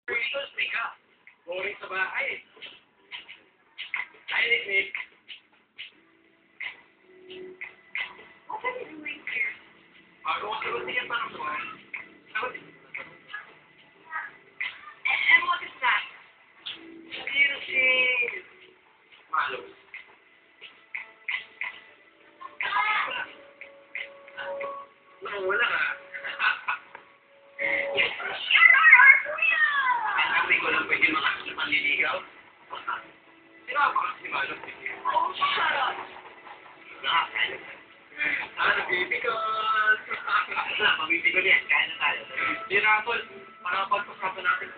Dito, stay ka. Boring sa bahay. Hi, Nick. What are you doing here? Bago ko sagot niya parang sa bahay. Sagot niya. And what is that? Seriously. Malo. Wala ka. Sabi ko lang pwede makakas na panliligaw. Sino ako kasi si Malo? Oh, shut up. Pabibigol yan. Kaya na tayo. Di na, Tol. Para pagpasapan natin.